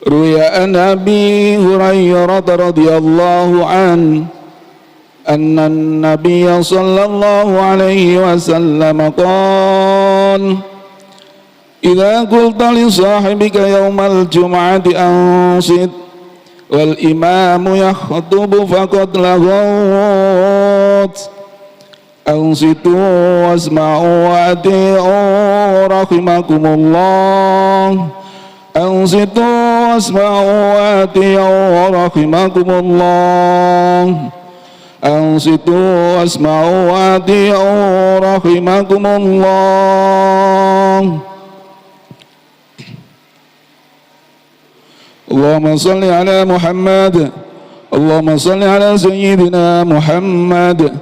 روي عن أبي هريرة رضي الله عنه أن النبي صلى الله عليه وسلم قال: إذا قلت لصاحبك يوم الجمعة أنصت والإمام يخطب فقد لغوت أنصتوا واسمعوا وأطيعوا رحمكم الله أنصتوا واسمعوا وأطيعوا رحمكم الله أنصتوا واسمعوا وأطيعوا رحمكم الله. اللهم صل على محمد اللهم صل على سيدنا محمد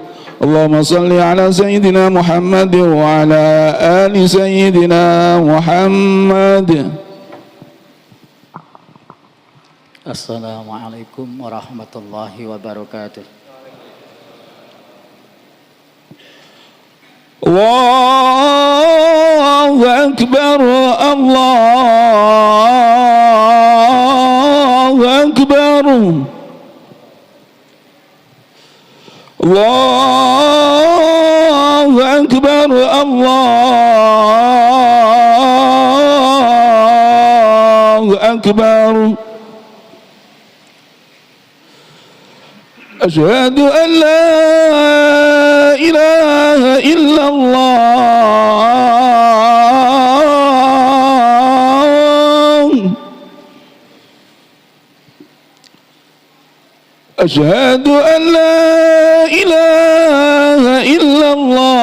اللهم صل على سيدنا محمد وعلى آل سيدنا محمد. Assalamualaikum warahmatullahi wabarakatuh. Allahu Akbar Allahu Akbar Allahu Akbar Allahu Akbar. أشهد أن لا إله إلا الله أشهد أن لا إله إلا الله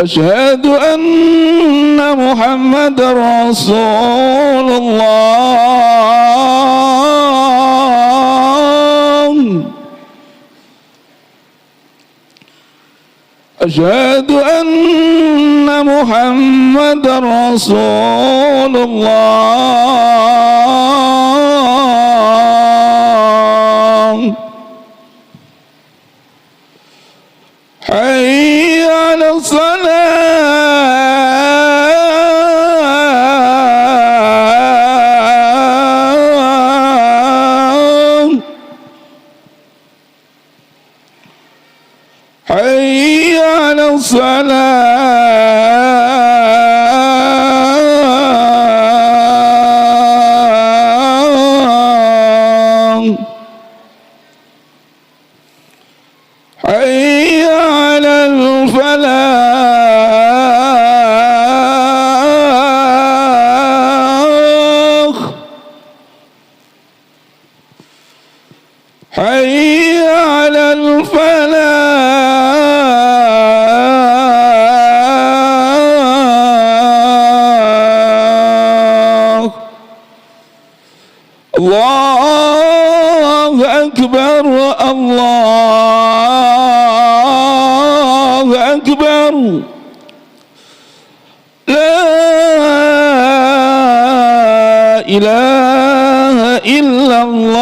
أشهد أن محمد رسول الله أشهد أن محمد رسول الله حي على الصلاة حي على الصلاة حي على الفلاح حي على الفلاح. الله أكبر الله أكبر لا إله إلا الله.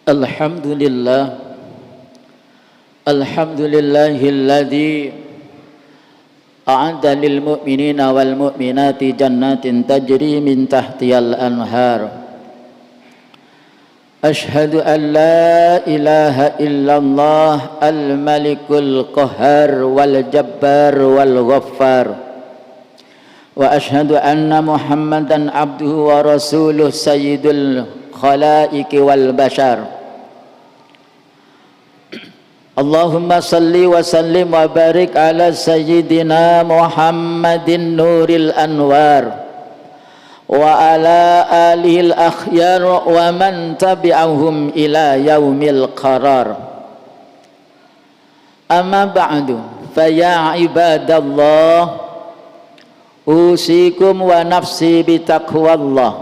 Alhamdulillah Alhamdulillahilladzi a'adda lil mu'minina wal mu'minati jannatin tajri min tahtiyal anhar. Ashhadu an la ilaha illallah al-malikul qahhar wal jabbar wal ghaffar. Wa ashhadu anna Muhammadan abduhu wa rasuluh sayyidul khalaiki wal bashar. Allahumma salli wa sallim wa barik ala sayyidina Muhammadin nuril anwar wa ala alihil akhyar wa man tabi'ahum ila yaumil qarar. Amma ba'du, faya ibadallah, usikum wa nafsi bitaqwallah,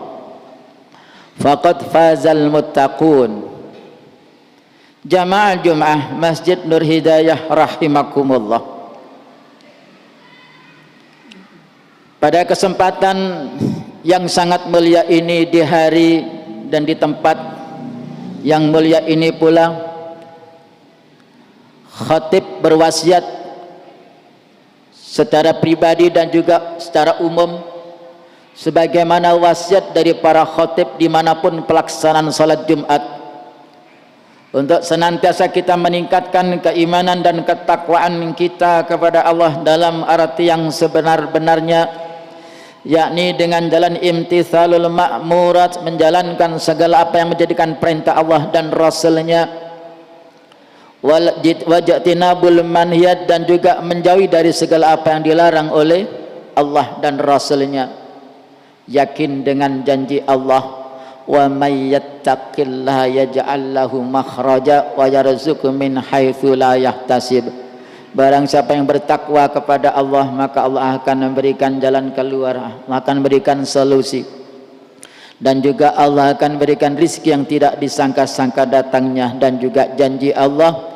faqad fazal muttaqun. Jamaah Jum'ah Masjid Nur Hidayah rahimakumullah. Pada kesempatan yang sangat mulia ini, di hari dan di tempat yang mulia ini pula, khatib berwasiat secara pribadi dan juga secara umum, sebagaimana wasiat dari para khatib dimanapun pelaksanaan salat Jumat, untuk senantiasa kita meningkatkan keimanan dan ketakwaan kita kepada Allah dalam arti yang sebenar-benarnya, yakni dengan jalan imtithalul ma'murat, menjalankan segala apa yang menjadikan perintah Allah dan Rasulnya, wajtinabul manhiyat, dan juga menjauhi dari segala apa yang dilarang oleh Allah dan Rasulnya. Yakin dengan janji Allah, wa may yattaqillaha yaj'al lahu makhraja wa yarzuqhu min haitsu la yahtasib. Barang siapa yang bertakwa kepada Allah, maka Allah akan memberikan jalan keluar, akan memberikan solusi, dan juga Allah akan berikan rizki yang tidak disangka-sangka datangnya. Dan juga janji Allah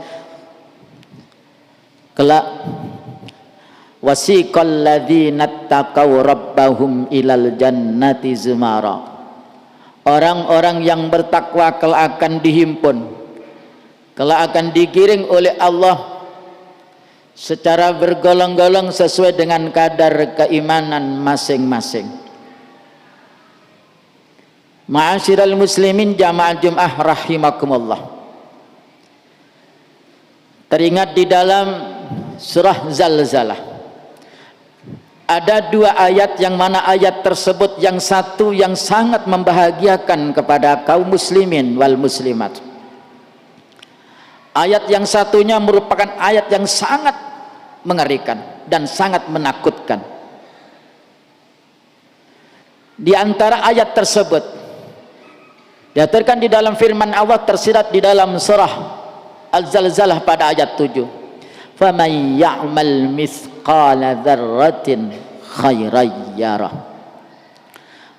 kelak, wasiqal ladzina taqaw rabbahum ilal jannati zumara. Orang-orang yang bertakwa kelak akan dihimpun, kelak akan digiring oleh Allah secara bergolong-golong sesuai dengan kadar keimanan masing-masing. Ma'asyiral muslimin jamaah Jum'ah rahimakumullah. Teringat di dalam surah Zalzalah ada dua ayat, yang mana ayat tersebut yang satu yang sangat membahagiakan kepada kaum muslimin wal muslimat. Ayat yang satunya merupakan ayat yang sangat mengerikan dan sangat menakutkan. Di antara ayat tersebut diaturkan di dalam firman Allah tersirat di dalam surah Al-Zalzalah pada ayat 7. Faman ya'mal mithqala dzarratin khairan yarah.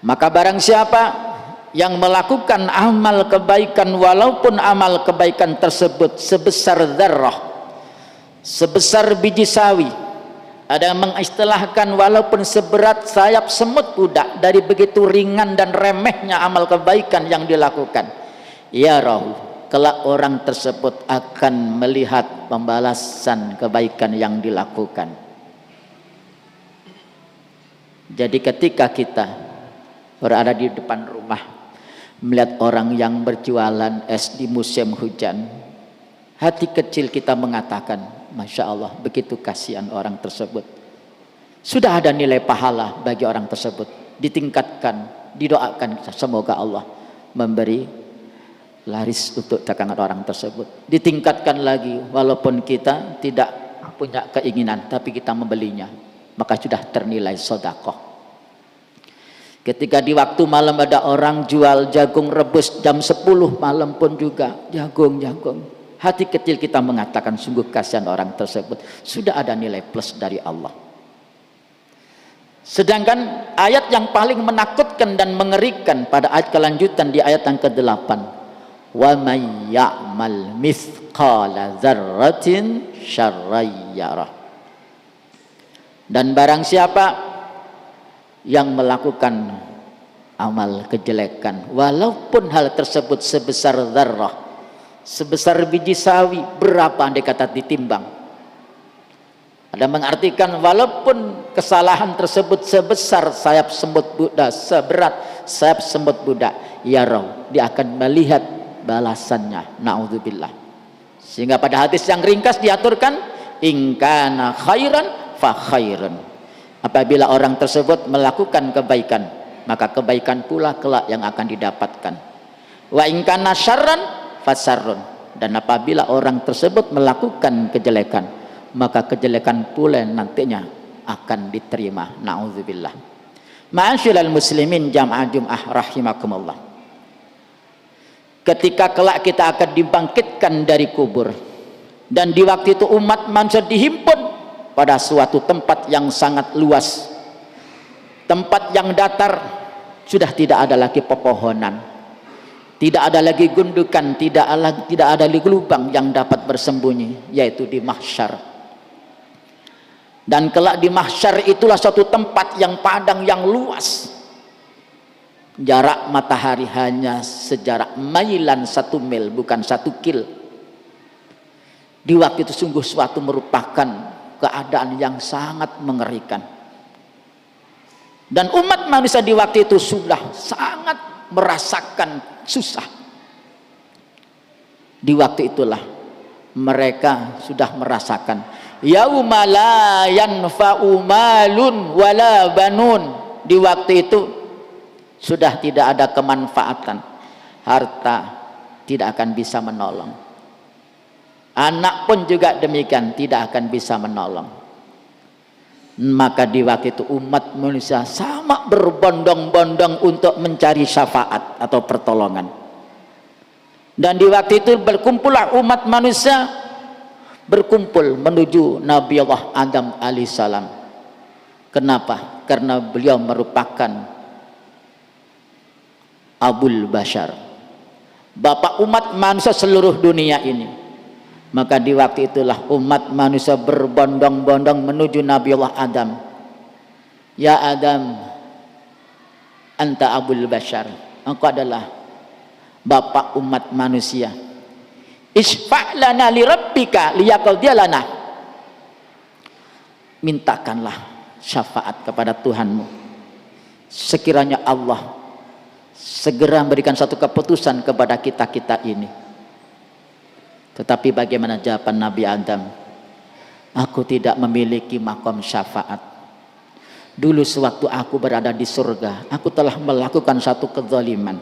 Maka barang siapa yang melakukan amal kebaikan, walaupun amal kebaikan tersebut sebesar dzarrah, sebesar biji sawi, ada yang mengistilahkan walaupun seberat sayap semut budak, dari begitu ringan dan remehnya amal kebaikan yang dilakukan, yarahu, kelak orang tersebut akan melihat pembalasan kebaikan yang dilakukan. Jadi ketika kita berada di depan rumah, melihat orang yang berjualan es di musim hujan, hati kecil kita mengatakan, Masya Allah, begitu kasihan orang tersebut. Sudah ada nilai pahala bagi orang tersebut, ditingkatkan, didoakan, semoga Allah memberi laris untuk dagangan orang tersebut. Ditingkatkan lagi, walaupun kita tidak punya keinginan, tapi kita membelinya, maka sudah ternilai sedekah. Ketika di waktu malam ada orang jual jagung rebus jam 10 malam pun juga, jagung, hati kecil kita mengatakan, sungguh kasihan orang tersebut, sudah ada nilai plus dari Allah. Sedangkan ayat yang paling menakutkan dan mengerikan pada ayat kelanjutan, di ayat yang ke-8, wa may ya'mal mithqala dzarratin syarran yarah. Dan barang siapa yang melakukan amal kejelekan, walaupun hal tersebut sebesar dzarrah, sebesar biji sawi, berapa andai kata ditimbang, ada mengartikan walaupun kesalahan tersebut sebesar sayap semut budak, seberat sayap semut budak, yarau, dia akan melihat balasannya. Na'udzubillah. Sehingga pada hadis yang ringkas diaturkan, in kana khairan fa khairun. Apabila orang tersebut melakukan kebaikan, maka kebaikan pula kelak yang akan didapatkan. Wa in kana syarran fa syarrun. Dan apabila orang tersebut melakukan kejelekan, maka kejelekan pula nantinya akan diterima. Na'udzubillah. Ma'asyiral muslimin jamaah Jum'ah rahimakumullah. Ketika kelak kita akan dibangkitkan dari kubur, Dan di waktu itu umat manusia dihimpun pada suatu tempat yang sangat luas, tempat yang datar, sudah tidak ada lagi pepohonan, tidak ada lagi gundukan, tidak ada lagi lubang yang dapat bersembunyi, yaitu di mahsyar. Dan kelak di mahsyar itulah suatu tempat yang padang yang luas, jarak matahari hanya sejarak mailan 1 mil, bukan 1 kil. Di waktu itu sungguh suatu merupakan keadaan yang sangat mengerikan. Dan umat manusia di waktu itu sudah sangat merasakan susah. Di waktu itulah mereka sudah merasakan yauma la yanfa'u malun wala banun. Di waktu itu sudah tidak ada kemanfaatan, harta tidak akan bisa menolong, anak pun juga demikian tidak akan bisa menolong. Maka di waktu itu umat manusia sama berbondong-bondong untuk mencari syafaat atau pertolongan. Dan di waktu itu berkumpullah umat manusia, berkumpul menuju Nabi Allah Adam alaihissalam. Kenapa? Karena beliau merupakan Abul Bashar, bapak umat manusia seluruh dunia ini. Maka di waktu itulah umat manusia berbondong-bondong menuju Nabi Allah Adam. Ya Adam, anta Abul Bashar, engkau adalah bapak umat manusia. Isfa' lana li rabbika liyaqdiya lana, mintakanlah syafaat kepada Tuhanmu, sekiranya Allah segera memberikan satu keputusan kepada kita-kita ini. Tetapi bagaimana jawaban Nabi Adam? Aku tidak memiliki makom syafaat. Dulu sewaktu aku berada di surga, aku telah melakukan satu kezaliman.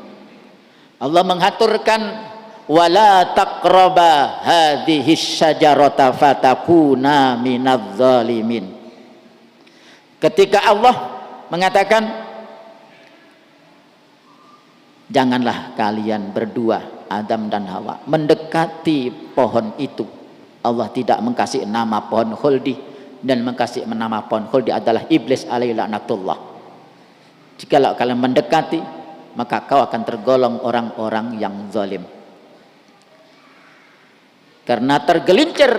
Allah mengaturkan wala taqraba hadhihi syajarata fatakuna minadz zalimin. Ketika Allah mengatakan janganlah kalian berdua, Adam dan Hawa, mendekati pohon itu. Allah tidak mengkasih nama pohon khuldi, dan mengkasih nama pohon khuldi adalah iblis alaihi laknatullah. Jikalau kalian mendekati, maka kau akan tergolong orang-orang yang zalim. Karena tergelincir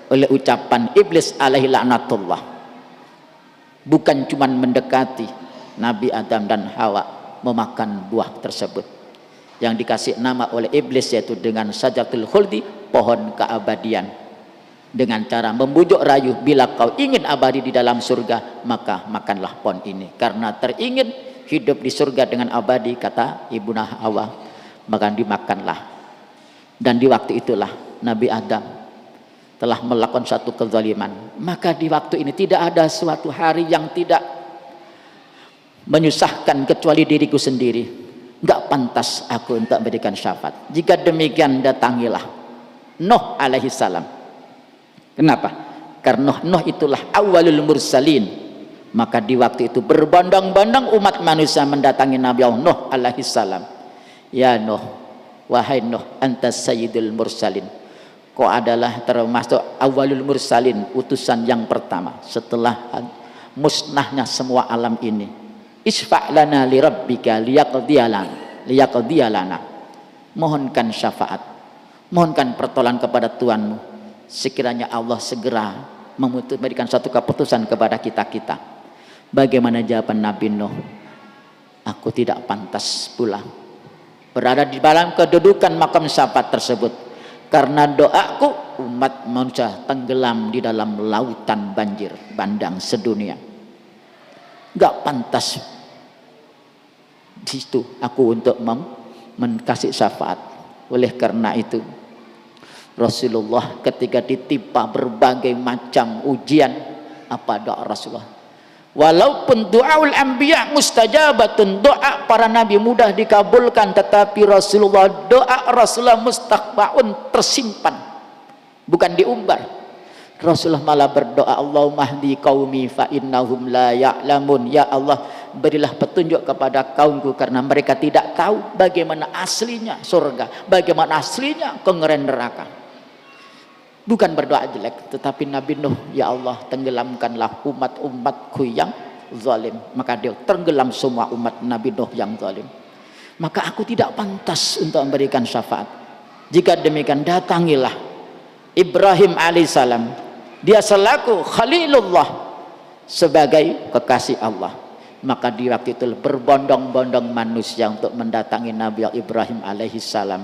oleh ucapan iblis alaihi laknatullah, bukan cuma mendekati, Nabi Adam dan Hawa memakan buah tersebut yang dikasih nama oleh iblis, yaitu dengan sajaratul khuldi, pohon keabadian, dengan cara membujuk rayu, bila kau ingin abadi di dalam surga maka makanlah pohon ini. Karena teringin hidup di surga dengan abadi, kata Ibunda Hawa, maka dimakanlah. Dan di waktu itulah Nabi Adam telah melakukan satu kezaliman. Maka di waktu ini tidak ada suatu hari yang tidak menyusahkan kecuali diriku sendiri. Enggak pantas aku untuk memberikan syafaat. Jika demikian, datangilah Nuh alaihi salam. Kenapa? Karena Nuh itulah awalul mursalin. Maka di waktu itu berbondong-bondong umat manusia mendatangi Nabi Allah Nuh alaihi salam. Ya Nuh, wahai Nuh, antas sayyidul mursalin, kau adalah termasuk awalul mursalin, utusan yang pertama setelah musnahnya semua alam ini. Isfa' lana li rabbika liyaqdiya lana, mohonkan syafaat, mohonkan pertolongan kepada Tuhanmu, sekiranya Allah segera memberikan satu keputusan kepada kita-kita. Bagaimana jawaban Nabi Nuh? Aku tidak pantas pula berada di dalam kedudukan makam syafaat tersebut, karena doaku umat manusia tenggelam di dalam lautan banjir bandang sedunia. Gak pantas di situ aku untuk mengkasih syafaat. Oleh karena itu Rasulullah ketika ditimpa berbagai macam ujian, apa doa Rasulullah? Walaupun doaul anbiya mustajabatun, doa para nabi mudah dikabulkan, tetapi doa Rasulullah mustaqbaun, tersimpan, bukan diumbar. Rasulullah malah berdoa, Allahumma hdi qaumi fa innahum la ya'lamun. Ya Allah, berilah petunjuk kepada kaumku karena mereka tidak tahu bagaimana aslinya surga, bagaimana aslinya kengerian neraka. Bukan berdoa jelek, tetapi Nabi Nuh, ya Allah tenggelamkanlah umat-umatku yang zalim. Maka dia tenggelam semua umat Nabi Nuh yang zalim. Maka aku tidak pantas untuk memberikan syafaat. Jika demikian, datangilah Ibrahim alaihissalam. Dia selaku Khalilullah, sebagai kekasih Allah. Maka di waktu itu berbondong-bondong manusia untuk mendatangi Nabi Ibrahim alaihissalam.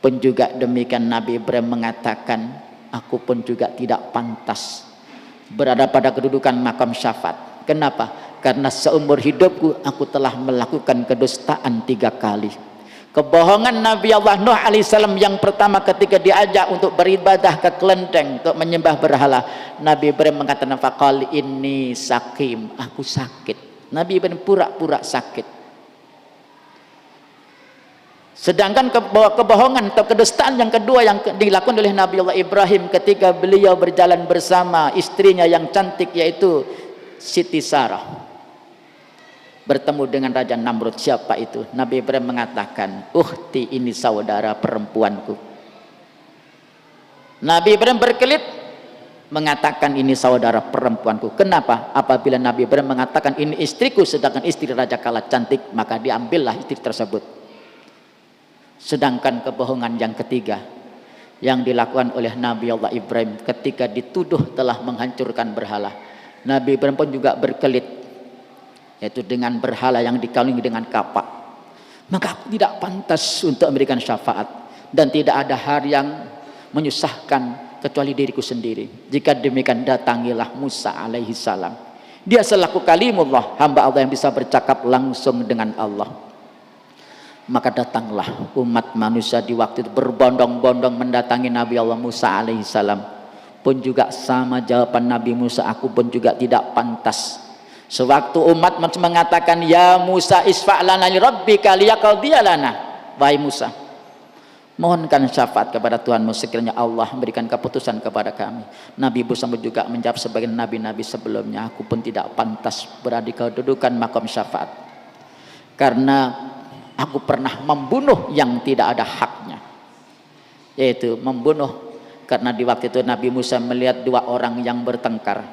Pun juga demikian Nabi Ibrahim mengatakan, aku pun juga tidak pantas berada pada kedudukan makam syafaat. Kenapa? Karena seumur hidupku aku telah melakukan kedustaan 3 kali. Kebohongan Nabi Allah Nuh alaihissalam yang pertama ketika diajak untuk beribadah ke kelenteng untuk menyembah berhala, Nabi Ibrahim mengatakan faqal inni sakim, aku sakit. Nabi Ibrahim pura-pura sakit. Sedangkan kebohongan atau kedustaan yang kedua yang dilakukan oleh Nabi Allah Ibrahim ketika beliau berjalan bersama istrinya yang cantik, yaitu Siti Sarah, bertemu dengan Raja Namrud. Siapa itu? Nabi Ibrahim mengatakan, ukhti, ini saudara perempuanku. Nabi Ibrahim berkelit mengatakan, ini saudara perempuanku. Kenapa? Apabila Nabi Ibrahim mengatakan ini istriku, sedangkan istri raja kalah cantik, maka diambillah istri tersebut. Sedangkan kebohongan yang ketiga yang dilakukan oleh Nabi Allah Ibrahim ketika dituduh telah menghancurkan berhala, Nabi Ibrahim pun juga berkelit, yaitu dengan berhala yang dikawingi dengan kapak. Maka aku tidak pantas untuk memberikan syafaat, dan tidak ada hal yang menyusahkan kecuali diriku sendiri. Jika demikian, datangilah Musa alaihi salam. Dia selaku kalimullah, hamba Allah yang bisa bercakap langsung dengan Allah. Maka datanglah umat manusia di waktu itu berbondong-bondong mendatangi Nabi Allah Musa alaihissalam. Pun juga sama jawaban Nabi Musa, aku pun juga tidak pantas. Sewaktu umat mengatakan, ya Musa isfa'lana li rabbika liyaqdiya lana, wahai Musa, mohonkan syafaat kepada Tuhanmu sekiranya Allah memberikan keputusan kepada kami. Nabi Musa juga menjawab sebagai nabi-nabi sebelumnya, aku pun tidak pantas berada di kedudukan makom syafaat, karena aku pernah membunuh yang tidak ada haknya, yaitu membunuh. Karena di waktu itu Nabi Musa melihat 2 orang yang bertengkar.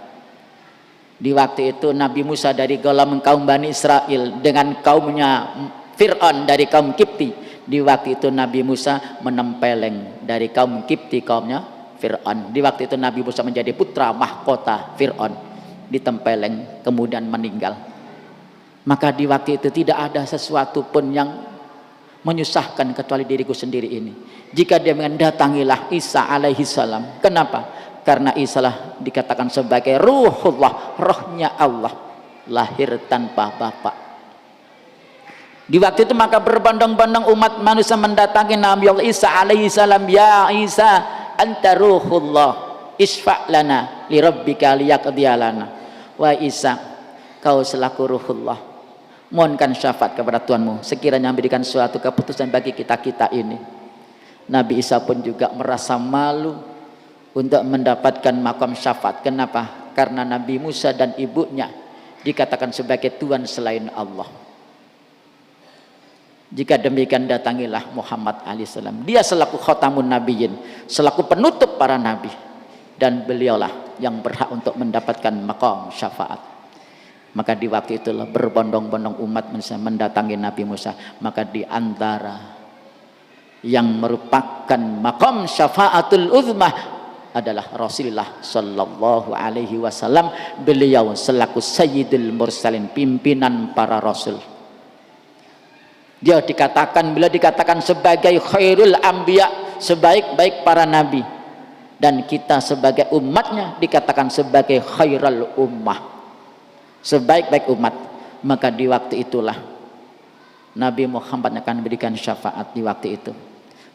Di waktu itu Nabi Musa dari golongan kaum Bani Israel dengan kaumnya Fir'aun dari kaum Kipti. Di waktu itu Nabi Musa menempeleng dari kaum Kipti, kaumnya Fir'aun. Di waktu itu Nabi Musa menjadi putra mahkota Fir'aun, ditempeleng kemudian meninggal. Maka di waktu itu tidak ada sesuatu pun yang menyusahkan kecuali diriku sendiri ini. Jika dia mendatangilah Isa alaihi salam. Kenapa? Karena Isa lah dikatakan sebagai ruhullah, rohnya Allah, lahir tanpa bapak. Di waktu itu maka berbondong-bondong umat manusia mendatangi Nabi Allah Isa alaihi salam. Ya Isa, anta ruhullah, isfa' lana li rabbika liyaqdiya lana. Wahai Isa, kau selaku ruhullah, mohonkan syafaat kepada Tuhanmu sekiranya memberikan suatu keputusan bagi kita-kita ini. Nabi Isa pun juga merasa malu untuk mendapatkan makam syafaat. Kenapa? Karena Nabi Musa dan ibunya dikatakan sebagai Tuhan selain Allah. Jika demikian, datangilah Muhammad alaihissalam. Dia selaku khatamun nabiyyin, selaku penutup para nabi, dan beliaulah yang berhak untuk mendapatkan makam syafaat. Maka di waktu itulah berbondong-bondong umat mendatangi Nabi Musa. Maka di antara yang merupakan makam syafaatul uzmah adalah Rasulullah sallallahu alaihi wasallam. Beliau selaku sayyidul mursalin, pimpinan para rasul. Dia dikatakan, bila dikatakan sebagai khairul anbiya, sebaik-baik para nabi, dan kita sebagai umatnya dikatakan sebagai khairul ummah, sebaik-baik umat. Maka di waktu itulah Nabi Muhammad akan memberikan syafaat. Di waktu itu,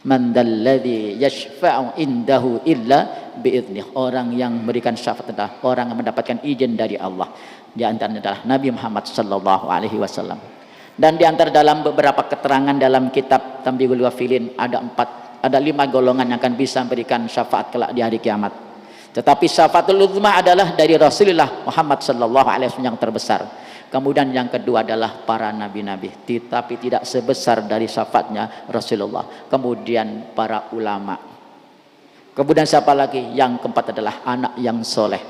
man dalladzi yashfa'u indahu illa bi'idnih, orang yang memberikan syafaat adalah orang yang mendapatkan izin dari Allah. Di antaranya adalah Nabi Muhammad sallallahu alaihi wasallam. Dan di antara dalam beberapa keterangan dalam kitab Tambihul Ghafilin ada 5 golongan yang akan bisa memberikan syafaat kelak di hari kiamat. Tetapi syafaatul uzma adalah dari Rasulullah Muhammad sallallahu alaihi wasallam yang terbesar. Kemudian yang kedua adalah para nabi-nabi, tetapi tidak sebesar dari syafaatnya Rasulullah. Kemudian para ulama. Kemudian siapa lagi? Yang keempat adalah anak yang soleh.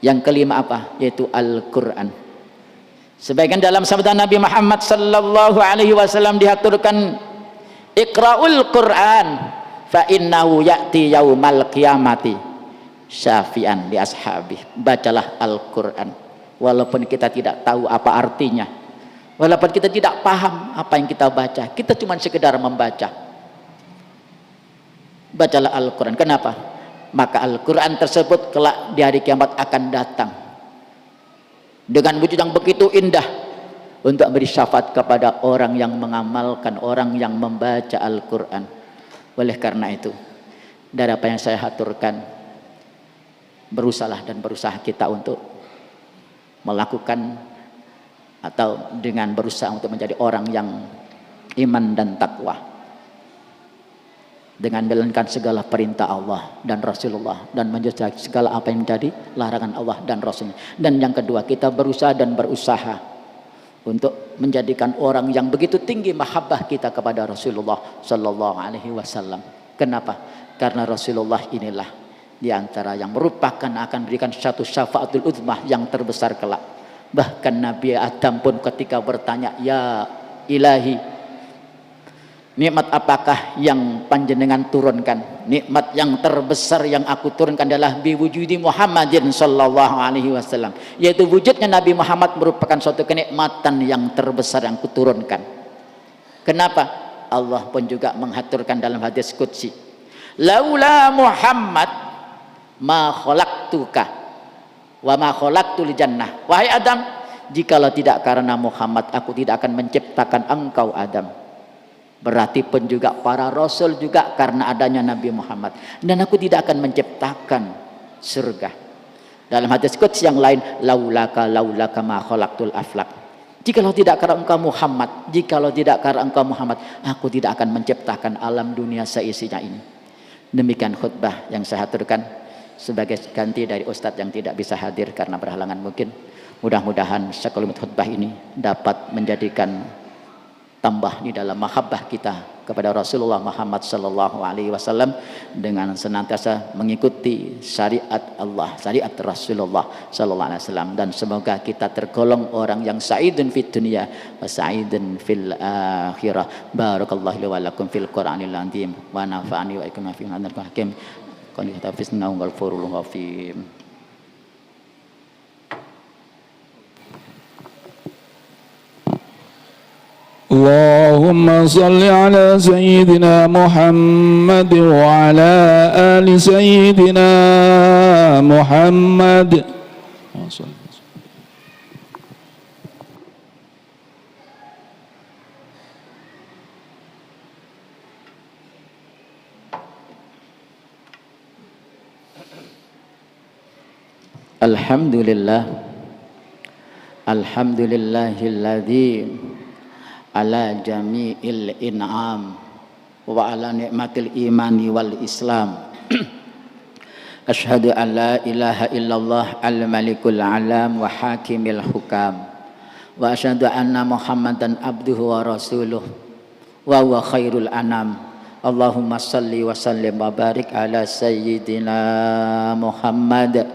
Yang kelima apa? Yaitu Al-Quran. Sebagian dalam sabda Nabi Muhammad sallallahu alaihi wasallam diaturkan, Iqra'ul Quran fa innahu ya'ti yaumal qiyamati syafi'an li ashabi. Bacalah Al-Quran walaupun kita tidak tahu apa artinya, walaupun kita tidak paham apa yang kita baca, kita cuma sekedar membaca. Bacalah Al-Quran. Kenapa? Maka Al-Quran tersebut kelak di hari kiamat akan datang dengan wujud yang begitu indah untuk beri syafaat kepada orang yang mengamalkan, orang yang membaca Al-Quran. Oleh karena itu, dari apa yang saya aturkan, berusahalah dan berusaha kita untuk melakukan atau dengan berusaha untuk menjadi orang yang iman dan takwa, dengan menjalankan segala perintah Allah dan Rasulullah dan menjauhi segala apa yang menjadi larangan Allah dan Rasulnya. Dan yang kedua, kita berusaha dan berusaha untuk menjadikan orang yang begitu tinggi mahabbah kita kepada Rasulullah Sallallahu Alaihi Wasallam. Kenapa? Karena Rasulullah inilah di antara yang merupakan akan berikan satu syafaatul uzmah yang terbesar kelak. Bahkan Nabi Adam pun ketika bertanya, ya Ilahi, nikmat apakah yang panjenengan turunkan? Nikmat yang terbesar yang aku turunkan adalah biwujudi Muhammadin sallallahu alaihi wasallam, yaitu wujudnya Nabi Muhammad merupakan suatu kenikmatan yang terbesar yang kuturunkan. Kenapa? Allah pun juga menghaturkan dalam hadis qudsi, laula Muhammad ma khalaqtuka wa ma khalaqtul jannah. Wahai Adam, jikalau tidak karena Muhammad, aku tidak akan menciptakan engkau Adam. Berarti pun juga para rasul juga karena adanya Nabi Muhammad. Dan aku tidak akan menciptakan surga. Dalam hadis qudsi yang lain, laulaka ma khalaqtul aflak. Jikalau tidak karena engkau Muhammad, jikalau tidak karena engkau Muhammad, aku tidak akan menciptakan alam dunia seisinya ini. Demikian khutbah yang saya aturkan sebagai ganti dari ustadz yang tidak bisa hadir karena berhalangan mungkin. Mudah-mudahan sekelumit khutbah ini dapat menjadikan tambah di dalam mahabbah kita kepada Rasulullah Muhammad sallallahu alaihi wasallam dengan senantiasa mengikuti syariat Allah, syariat Rasulullah sallallahu alaihi wasallam, dan semoga kita tergolong orang yang sa'idun fid dunya wa sa'idun fil akhirah. Barakallahu li wa lakum fil Qur'anil azim wa nafa'ani wa ikum fi hadal hakim. Qul tafisna wal furul ghafim. اللهم صل على سيدنا محمد وعلى آل سيدنا محمد. Alhamdulillah, alhamdulillahilladzi ala jami'il in'am wa ala ni'matil imani wal islam. Asyhadu an la ilaha illallah al-malikul alam wa hakimil hukam, wa asyhadu anna Muhammadan abduhu wa rasuluh wa huwa khairul anam. Allahumma salli wa sallim wa barik ala sayyidina Muhammad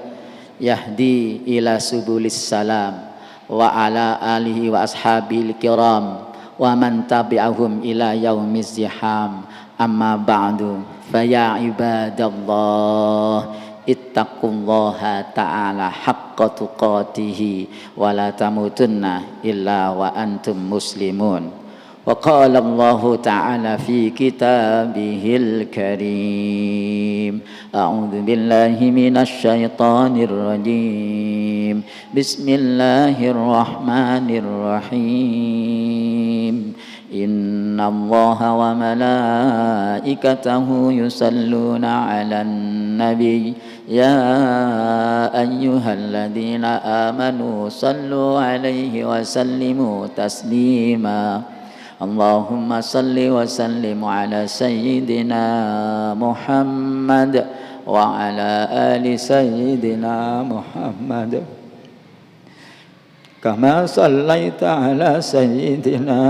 yahdi ila subulis salam wa ala alihi wa ashabil kiram wa man tabi'ahum ila yaumiz ziham. Amma ba'du, fa ya ibadallah ittaqullaha ta'ala haqqa tuqatih wa la tamutunna illa wa antum muslimun. Wa qala Allah ta'ala fi kitabihil karim, a'udzu billahi minasy syaithanir rajim, bismillahirrahmanirrahim. Inna Allaha wa malaikatahu yusalluna 'alan nabi ya ayyuhalladzina amanu sallu 'alaihi wa sallimu taslima. Allahumma salli wa sallim ala sayyidina Muhammad wa ala ali sayyidina Muhammad. كما صليت على سيدنا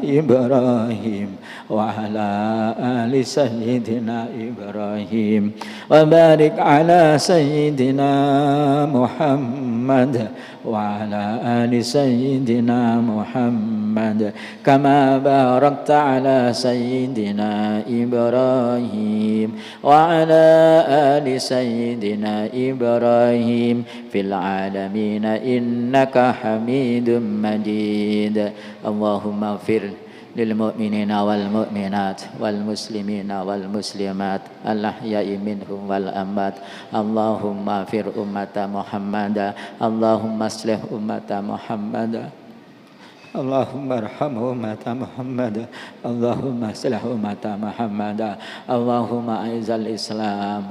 إبراهيم وعلى آل سيدنا إبراهيم وبارك على سيدنا محمد وعلى آل سيدنا محمد كما باركت على سيدنا إبراهيم وعلى آل سيدنا إبراهيم في العالمين إنك حميد مجيد اللهم اغفر للمؤمنين والمؤمنات والمسلمين والمسلمات الأحياء منهم والأموات اللهم اغفر أمة محمد اللهم اصلح أمة محمد اللهم ارحم أمة محمد اللهم اصلح أمة محمد اللهم أعز الإسلام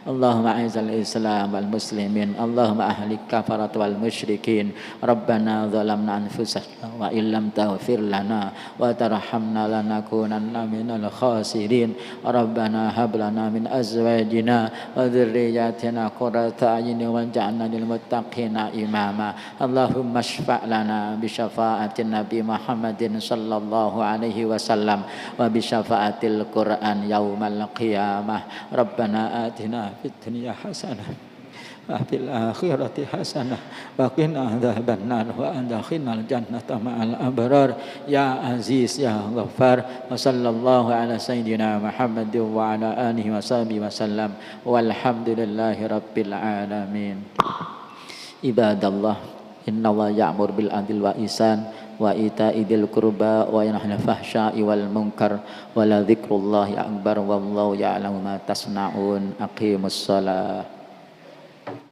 اللهم أعز الإسلام والمسلمين اللهم أهلك الكفرة والمشركين ربنا ظلمنا أنفسنا وإن لم تغفر لنا وترحمنا لنكونن من الخاسرين ربنا هب لنا من أزواجنا وذرياتنا قرة أعين واجعلنا للمتقين إماما اللهم اشفع لنا بشفاعة النبي محمد صلى الله عليه وسلم وبشفاعة القرآن يوم القيامة ربنا آتنا في الدنيا حسنة وفي الآخرة حسنة وقنا عذاب النار وأدخلنا الجنة مع الأبرار يا عزيز يا غفار وصلى الله على سيدنا محمد وعلى آله وصحبه وسلم والحمد لله رب العالمين عباد الله إن الله يأمر بالعدل والإحسان وإيتاء ذي القربى وينهى عن الفحشاء والمنكر ولذكر الله أكبر والله يعلم ما تصنعون أقيموا الصلاة